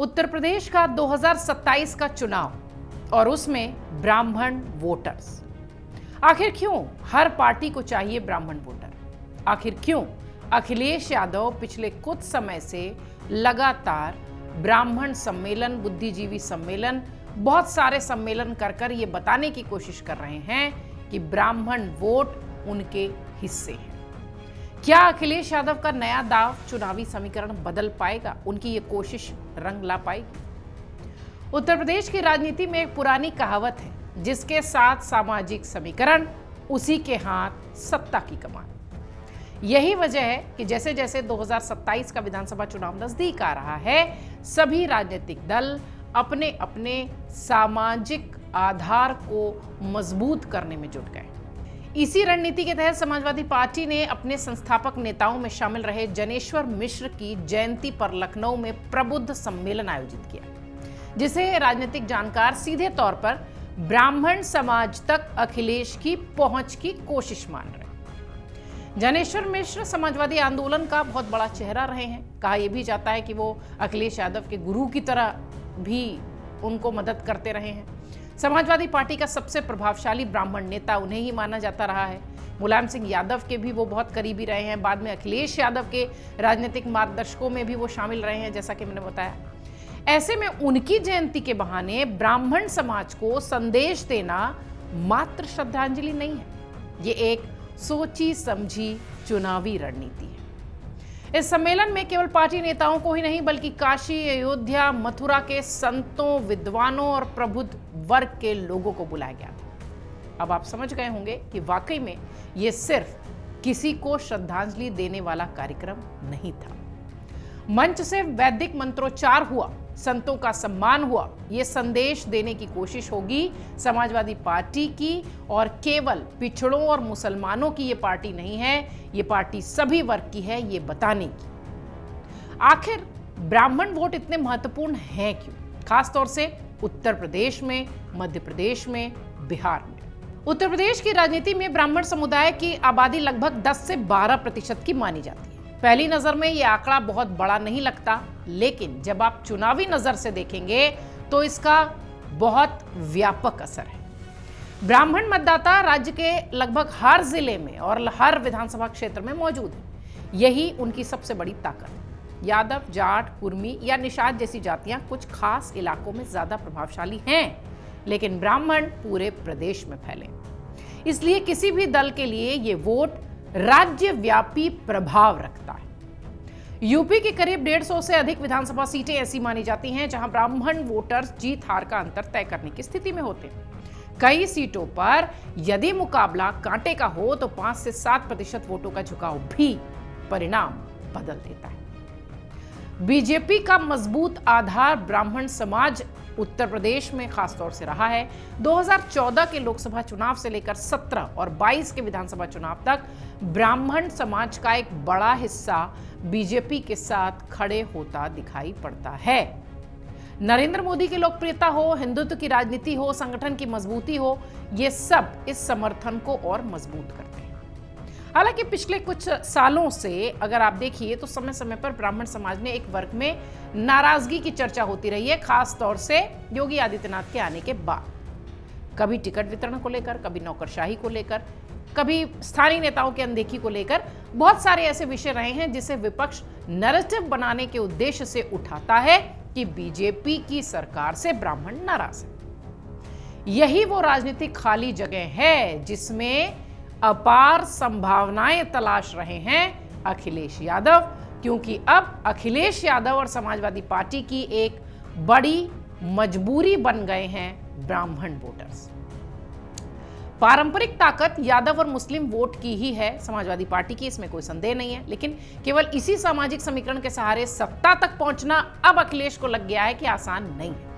उत्तर प्रदेश का 2027 का चुनाव और उसमें ब्राह्मण वोटर्स। आखिर क्यों हर पार्टी को चाहिए ब्राह्मण वोटर? आखिर क्यों अखिलेश यादव पिछले कुछ समय से लगातार ब्राह्मण सम्मेलन, बुद्धिजीवी सम्मेलन, बहुत सारे सम्मेलन कर ये बताने की कोशिश कर रहे हैं कि ब्राह्मण वोट उनके हिस्से हैं? क्या अखिलेश यादव का नया दाव चुनावी समीकरण बदल पाएगा? उनकी ये कोशिश रंग ला पाएगी? उत्तर प्रदेश की राजनीति में एक पुरानी कहावत है, जिसके साथ सामाजिक समीकरण उसी के हाथ सत्ता की कमान। यही वजह है कि जैसे जैसे 2027 का विधानसभा चुनाव नजदीक आ रहा है, सभी राजनीतिक दल अपने अपने सामाजिक आधार को मजबूत करने में जुट गए। इसी रणनीति के तहत समाजवादी पार्टी ने अपने संस्थापक नेताओं में शामिल रहे जनेश्वर मिश्र की जयंती पर लखनऊ में प्रबुद्ध सम्मेलन आयोजित किया, जिसे राजनीतिक जानकार सीधे तौर पर ब्राह्मण समाज तक अखिलेश की पहुंच की कोशिश मान रहे। जनेश्वर मिश्र समाजवादी आंदोलन का बहुत बड़ा चेहरा रहे हैं। कहा यह भी जाता है कि वो अखिलेश यादव के गुरु की तरह भी उनको मदद करते रहे हैं। समाजवादी पार्टी का सबसे प्रभावशाली ब्राह्मण नेता उन्हें ही माना जाता रहा है। मुलायम सिंह यादव के भी वो बहुत करीबी रहे हैं। बाद में अखिलेश यादव के राजनीतिक मार्गदर्शकों में भी वो शामिल रहे हैं, जैसा कि मैंने बताया। ऐसे में उनकी जयंती के बहाने ब्राह्मण समाज को संदेश देना मात्र श्रद्धांजलि नहीं है, ये एक सोची समझी चुनावी रणनीति है। इस सम्मेलन में केवल पार्टी नेताओं को ही नहीं, बल्कि काशी, अयोध्या, मथुरा के संतों, विद्वानों और प्रबुद्ध वर्ग के लोगों को बुलाया गया था। अब आप समझ गए होंगे कि वाकई में यह सिर्फ किसी को श्रद्धांजलि देने वाला कार्यक्रम नहीं था। मंच से वैदिक मंत्रोच्चार हुआ, संतों का सम्मान हुआ। यह संदेश देने की कोशिश होगी समाजवादी पार्टी की, और केवल पिछड़ों और मुसलमानों की यह पार्टी नहीं है, यह पार्टी सभी वर्ग की है, ये बताने की। आखिर ब्राह्मण वोट इतने महत्वपूर्ण हैं क्यों, खासतौर से उत्तर प्रदेश में, मध्य प्रदेश में, बिहार में? उत्तर प्रदेश की राजनीति में ब्राह्मण समुदाय की आबादी लगभग 10 से 12% की मानी जाती है। पहली नजर में यह आंकड़ा बहुत बड़ा नहीं लगता, लेकिन जब आप चुनावी नजर से देखेंगे तो इसका बहुत व्यापक असर है। ब्राह्मण मतदाता राज्य के लगभग हर जिले में और हर विधानसभा क्षेत्र में मौजूद है। यही उनकी सबसे बड़ी ताकत है। यादव, जाट, कुर्मी या निषाद जैसी जातियां कुछ खास इलाकों में ज्यादा प्रभावशाली हैं, लेकिन ब्राह्मण पूरे प्रदेश में फैले। इसलिए किसी भी दल के लिए ये वोट राज्यव्यापी प्रभाव रखता है। यूपी की करीब 150 से अधिक विधानसभा सीटें ऐसी मानी जाती हैं जहां ब्राह्मण वोटर्स जीत हार का अंतर तय करने की स्थिति में होते हैं। कई सीटों पर यदि मुकाबला कांटे का हो तो 5 से 7% वोटों का झुकाव भी परिणाम बदल देता है। बीजेपी का मजबूत आधार ब्राह्मण समाज उत्तर प्रदेश में खासतौर से रहा है। 2014 के लोकसभा चुनाव से लेकर 17 और 22 के विधानसभा चुनाव तक ब्राह्मण समाज का एक बड़ा हिस्सा बीजेपी के साथ खड़े होता दिखाई पड़ता है। नरेंद्र मोदी की लोकप्रियता हो, हिंदुत्व की राजनीति हो, संगठन की मजबूती हो, ये सब इस समर्थन को और मजबूत करते हैं। हालांकि पिछले कुछ सालों से अगर आप देखिए तो समय समय पर ब्राह्मण समाज ने एक वर्ग में नाराजगी की चर्चा होती रही है, खास तौर से योगी आदित्यनाथ के आने के बाद। कभी टिकट वितरण को लेकर, कभी नौकरशाही को लेकर, कभी स्थानीय नेताओं की अनदेखी को लेकर। बहुत सारे ऐसे विषय रहे हैं जिसे विपक्ष नैरेटिव बनाने के उद्देश्य से उठाता है कि बीजेपी की सरकार से ब्राह्मण नाराज है। यही वो राजनीतिक खाली जगह है जिसमें अपार संभावनाएं तलाश रहे हैं अखिलेश यादव, क्योंकि अब अखिलेश यादव और समाजवादी पार्टी की एक बड़ी मजबूरी बन गए हैं ब्राह्मण वोटर्स। पारंपरिक ताकत यादव और मुस्लिम वोट की ही है समाजवादी पार्टी की, इसमें कोई संदेह नहीं है, लेकिन केवल इसी सामाजिक समीकरण के सहारे सत्ता तक पहुंचना अब अखिलेश को लग गया है कि आसान नहीं है।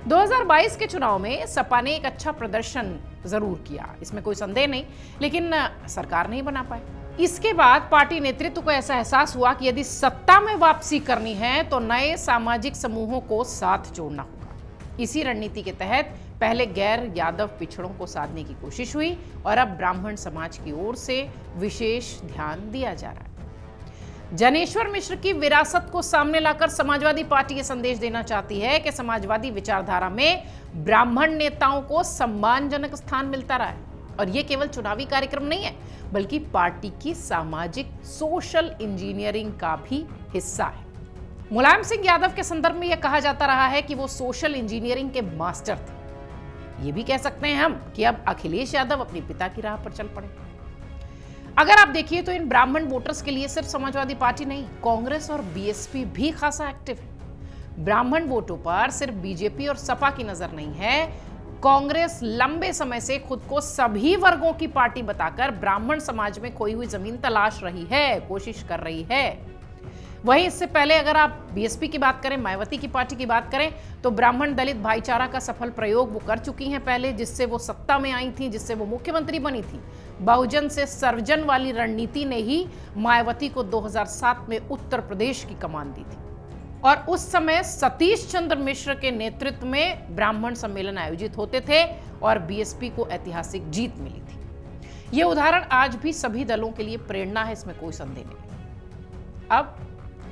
2022 के चुनाव में सपा ने एक अच्छा प्रदर्शन जरूर किया, इसमें कोई संदेह नहीं, लेकिन सरकार नहीं बना पाए। इसके बाद पार्टी नेतृत्व को ऐसा एहसास हुआ कि यदि सत्ता में वापसी करनी है तो नए सामाजिक समूहों को साथ जोड़ना होगा। इसी रणनीति के तहत पहले गैर यादव पिछड़ों को साधने की कोशिश हुई और अब ब्राह्मण समाज की ओर से विशेष ध्यान दिया जा रहा है। जनेश्वर मिश्र की विरासत को सामने लाकर समाजवादी पार्टी ये संदेश देना चाहती है कि समाजवादी विचारधारा में ब्राह्मण नेताओं को सम्मानजनक स्थान मिलता रहा है और ये केवल चुनावी कार्यक्रम नहीं है बल्कि पार्टी की सामाजिक सोशल इंजीनियरिंग का भी हिस्सा है। मुलायम सिंह यादव के संदर्भ में यह कहा जाता रहा है कि वो सोशल इंजीनियरिंग के मास्टर थे। ये भी कह सकते हैं हम कि अब अखिलेश यादव अपने पिता की राह पर चल पड़े। अगर आप देखिए तो इन ब्राह्मण वोटर्स के लिए सिर्फ समाजवादी पार्टी नहीं, कांग्रेस और बीएसपी भी खासा एक्टिव है। ब्राह्मण वोटों पर सिर्फ बीजेपी और सपा की नजर नहीं है। कांग्रेस लंबे समय से खुद को सभी वर्गों की पार्टी बताकर ब्राह्मण समाज में खोई हुई जमीन तलाश रही है, कोशिश कर रही है। वहीं इससे पहले अगर आप बीएसपी की बात करें, मायावती की पार्टी की बात करें, तो ब्राह्मण दलित भाईचारा का सफल प्रयोग वो कर चुकी हैं पहले, जिससे वो सत्ता में आई थी, जिससे वो मुख्यमंत्री बनी थी। बहुजन से सर्वजन वाली रणनीति ने ही मायावती को 2007 में उत्तर प्रदेश की कमान दी थी और उस समय सतीश चंद्र मिश्र के नेतृत्व में ब्राह्मण सम्मेलन आयोजित होते थे और बीएसपी को ऐतिहासिक जीत मिली थी। यह उदाहरण आज भी सभी दलों के लिए प्रेरणा है, इसमें कोई संदेह नहीं। अब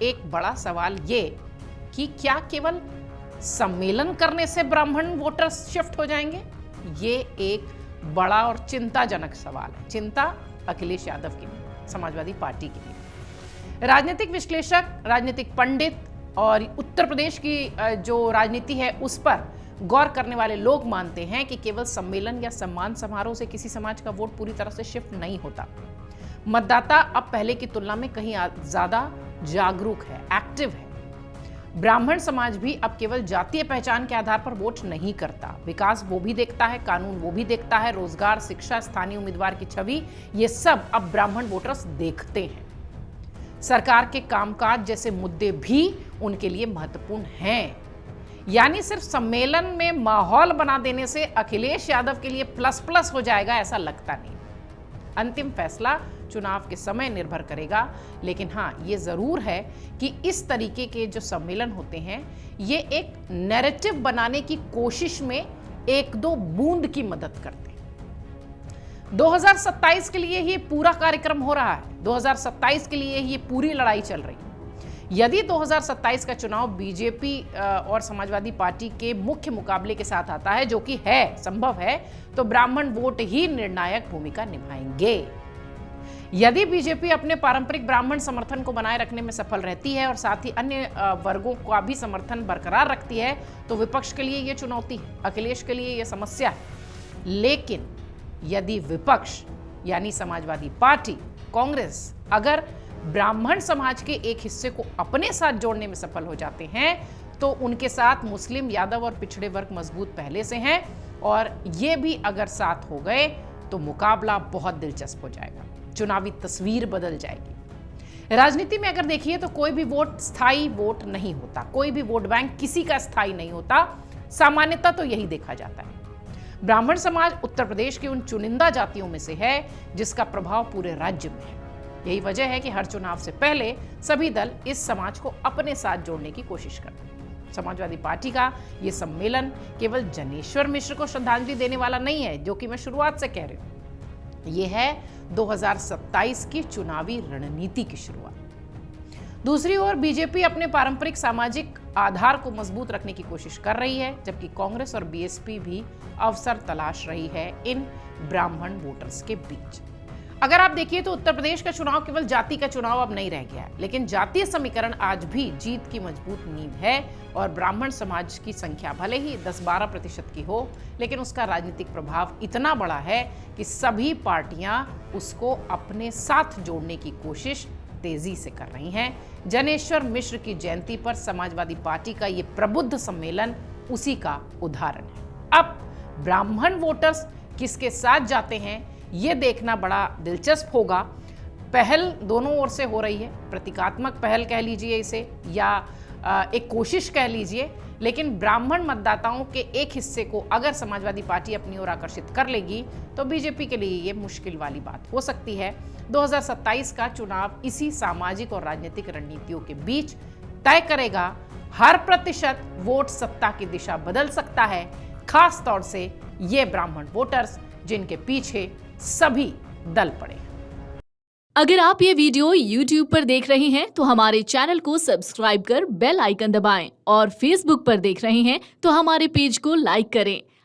एक बड़ा सवाल ये कि क्या केवल सम्मेलन करने से ब्राह्मण वोटर्स शिफ्ट हो जाएंगे? ये एक बड़ा और चिंताजनक सवाल है। चिंता अखिलेश यादव की नहीं, समाजवादी पार्टी की नहीं। राजनीतिक विश्लेषक, राजनीतिक पंडित और उत्तर प्रदेश की जो राजनीति है उस पर गौर करने वाले लोग मानते हैं कि केवल सम्मेलन या सम्मान समारोह से किसी समाज का वोट पूरी तरह से शिफ्ट नहीं होता। मतदाता अब पहले की तुलना में कहीं ज्यादा जागरूक है, एक्टिव है। ब्राह्मण समाज भी अब केवल जातीय पहचान के आधार पर वोट नहीं करता। विकास वो भी देखता है, कानून वो भी देखता है, रोजगार, शिक्षा, स्थानीय उम्मीदवार की छवि, ये सब अब ब्राह्मण वोटर्स देखते हैं। सरकार के कामकाज जैसे मुद्दे भी उनके लिए महत्वपूर्ण हैं। यानी सिर्फ सम्मेलन में माहौल बना देने से अखिलेश यादव के लिए प्लस प्लस हो जाएगा, ऐसा लगता नहीं। अंतिम फैसला चुनाव के समय निर्भर करेगा, लेकिन हाँ, ये जरूर है कि इस तरीके के जो सम्मेलन होते हैं ये एक नैरेटिव बनाने की कोशिश में एक दो बूंद की मदद करते हैं। 2027 के लिए ये पूरा कार्यक्रम हो रहा है, 2027 के लिए ये पूरी लड़ाई चल रही है। यदि 2027 का चुनाव बीजेपी और समाजवादी पार्टी के मुख्य मुकाबले के साथ आता है, जो कि है, संभव है, तो ब्राह्मण वोट ही निर्णायक भूमिका निभाएंगे। यदि बीजेपी अपने पारंपरिक ब्राह्मण समर्थन को बनाए रखने में सफल रहती है और साथ ही अन्य वर्गों का भी समर्थन बरकरार रखती है, तो विपक्ष के लिए यह चुनौती है, अखिलेश के लिए यह समस्या है। लेकिन यदि विपक्ष यानी समाजवादी पार्टी, कांग्रेस अगर ब्राह्मण समाज के एक हिस्से को अपने साथ जोड़ने में सफल हो जाते हैं, तो उनके साथ मुस्लिम, यादव और पिछड़े वर्ग मजबूत पहले से हैं और ये भी अगर साथ हो गए तो मुकाबला बहुत दिलचस्प हो जाएगा, चुनावी तस्वीर बदल जाएगी। राजनीति में अगर देखिए तो कोई भी वोट स्थायी वोट नहीं होता, कोई भी वोट बैंक किसी का स्थायी नहीं होता। सामान्यतः तो यही देखा जाता है। ब्राह्मण समाज उत्तर प्रदेश की उन चुनिंदा जातियों में से है जिसका प्रभाव पूरे राज्य में है। यही वजह है कि हर चुनाव से पहले सभी दल इस समाज को अपने साथ जोड़ने की कोशिश करते हैं। समाजवादी पार्टी का यह सम्मेलन केवल जनेश्वर मिश्र को श्रद्धांजलि देने वाला नहीं है, जो कि मैं शुरुआत से कह रही हूं। यह है 2027 की चुनावी रणनीति की शुरुआत। दूसरी ओर बीजेपी अपने पारंपरिक सामाजिक आधार को मजबूत रखने की कोशिश कर रही है, जबकि कांग्रेस और बीएसपी भी अवसर तलाश रही है इन ब्राह्मण वोटर्स के बीच। अगर आप देखिए तो उत्तर प्रदेश का चुनाव केवल जाति का चुनाव अब नहीं रह गया है, लेकिन जातीय समीकरण आज भी जीत की मजबूत नींव है और ब्राह्मण समाज की संख्या भले ही 10-12% की हो, लेकिन उसका राजनीतिक प्रभाव इतना बड़ा है कि सभी पार्टियां उसको अपने साथ जोड़ने की कोशिश तेजी से कर रही हैं। जनेश्वर मिश्र की जयंती पर समाजवादी पार्टी का ये प्रबुद्ध सम्मेलन उसी का उदाहरण है। अब ब्राह्मण वोटर्स किसके साथ जाते हैं, ये देखना बड़ा दिलचस्प होगा। पहल दोनों ओर से हो रही है, प्रतीकात्मक पहल कह लीजिए इसे या एक कोशिश कह लीजिए, लेकिन ब्राह्मण मतदाताओं के एक हिस्से को अगर समाजवादी पार्टी अपनी ओर आकर्षित कर लेगी तो बीजेपी के लिए ये मुश्किल वाली बात हो सकती है। 2027 का चुनाव इसी सामाजिक और राजनीतिक रणनीतियों के बीच तय करेगा। हर प्रतिशत वोट सत्ता की दिशा बदल सकता है, खास तौर से ये ब्राह्मण वोटर्स जिनके पीछे सभी दल पड़े। अगर आप ये वीडियो YouTube पर देख रहे हैं तो हमारे चैनल को सब्सक्राइब कर बेल आइकन दबाएं और Facebook पर देख रहे हैं तो हमारे पेज को लाइक करें।